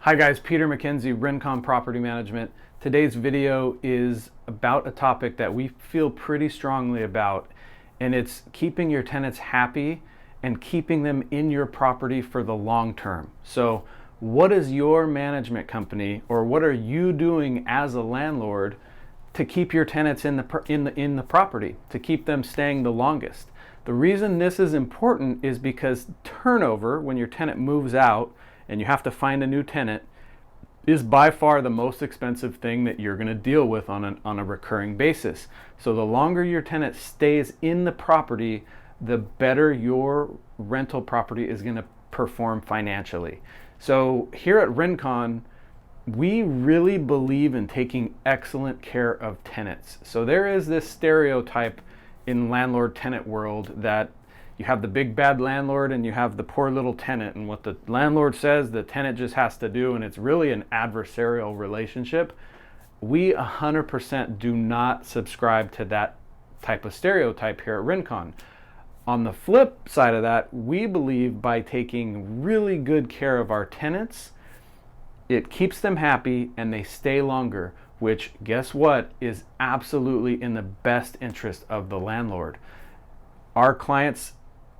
Hi guys, Peter McKenzie, Rincon Property Management. Today's video is about a topic that we feel pretty strongly about, and it's keeping your tenants happy and keeping them in your property for the long term. So what is your management company, or what are you doing as a landlord to keep your tenants in the property, to keep them staying the longest? The reason this is important is because turnover, when your tenant moves out and you have to find a new tenant, is by far the most expensive thing that you're going to deal with on a recurring basis. So the longer your tenant stays in the property, the better your rental property is going to perform financially. So here at Rincon, we really believe in taking excellent care of tenants. So there is this stereotype in landlord-tenant world that you have the big bad landlord and you have the poor little tenant, and what the landlord says the tenant just has to do, and it's really an adversarial relationship. We 100% do not subscribe to that type of stereotype here at Rincon. On the flip side of that, we believe by taking really good care of our tenants, it keeps them happy and they stay longer, which, guess what, is absolutely in the best interest of the landlord. Our clients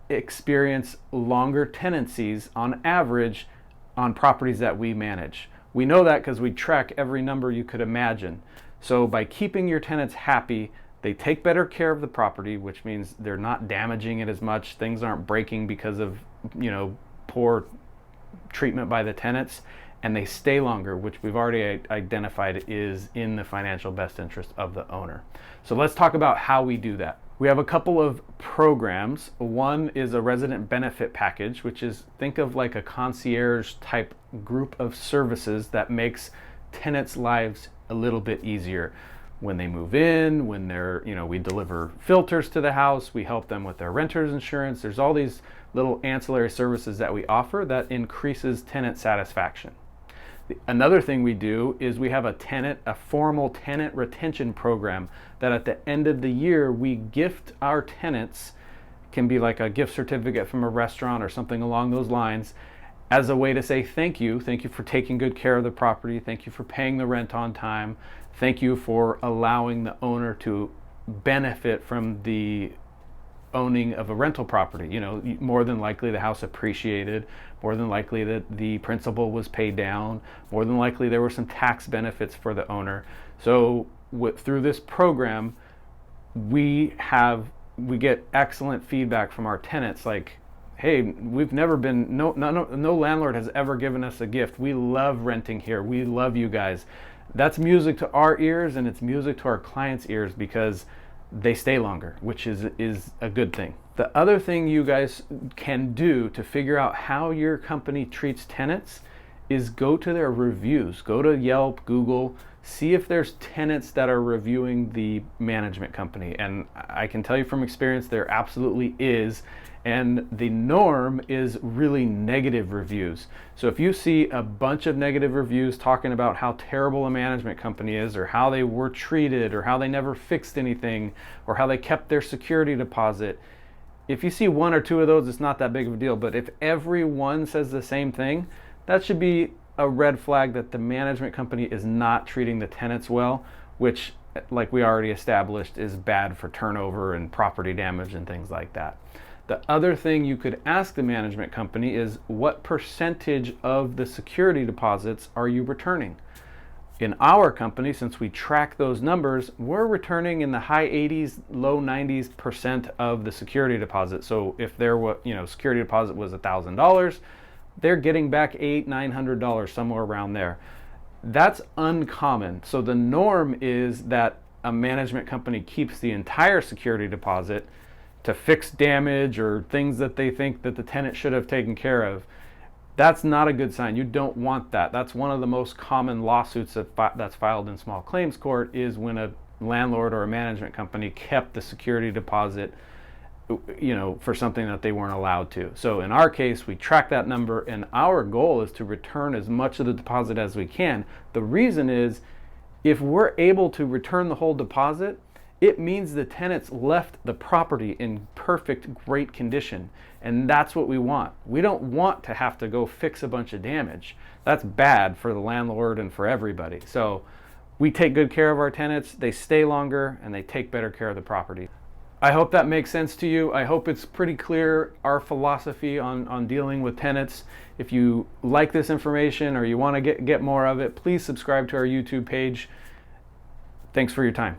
experience longer tenancies on average on properties that we manage. We know that because we track every number you could imagine. So by keeping your tenants happy, they take better care of the property, which means they're not damaging it as much. Things aren't breaking because of, poor treatment by the tenants, and they stay longer, which we've already identified is in the financial best interest of the owner. So let's talk about how we do that. We have a couple of programs. One is a resident benefit package, which is, think of like a concierge type group of services that makes tenants' lives a little bit easier. When they move in, when we deliver filters to the house, we help them with their renter's insurance. There's all these little ancillary services that we offer that increases tenant satisfaction. Another thing we do is we have a formal tenant retention program that at the end of the year we gift our tenants. Can be like a gift certificate from a restaurant or something along those lines, as a way to say thank you for taking good care of the property, thank you for paying the rent on time, thank you for allowing the owner to benefit from the owning of a rental property. More than likely the house appreciated, more than likely that the principal was paid down, more than likely there were some tax benefits for the owner. So through this program, we get excellent feedback from our tenants, like, hey, we've never been, no landlord has ever given us a gift. We love renting here. We love you guys. That's music to our ears, and it's music to our clients' ears, because they stay longer, which is a good thing. The other thing you guys can do to figure out how your company treats tenants is go to their reviews. Go to Yelp, Google, see if there's tenants that are reviewing the management company. And I can tell you from experience, there absolutely is. And the norm is really negative reviews. So if you see a bunch of negative reviews talking about how terrible a management company is, or how they were treated, or how they never fixed anything, or how they kept their security deposit, if you see one or two of those, it's not that big of a deal. But if everyone says the same thing, that should be a red flag that the management company is not treating the tenants well, which, like we already established, is bad for turnover and property damage and things like that. The other thing you could ask the management company is, what percentage of the security deposits are you returning? In our company, since we track those numbers, we're returning in the high 80s, low 90s% of the security deposit. So if there was, security deposit was $1,000, they're getting back $800-900, somewhere around there. That's uncommon. So the norm is that a management company keeps the entire security deposit to fix damage or things that they think that the tenant should have taken care of. That's not a good sign. You don't want that. That's one of the most common lawsuits that's filed in small claims court, is when a landlord or a management company kept the security deposit, for something that they weren't allowed to. So in our case, we track that number, and our goal is to return as much of the deposit as we can. The reason is, if we're able to return the whole deposit, it means the tenants left the property in perfect, great condition. And that's what we want. We don't want to have to go fix a bunch of damage. That's bad for the landlord and for everybody. So we take good care of our tenants, they stay longer, and they take better care of the property. I hope that makes sense to you. I hope it's pretty clear our philosophy on dealing with tenants. If you like this information or you want to get more of it, please subscribe to our YouTube page. Thanks for your time.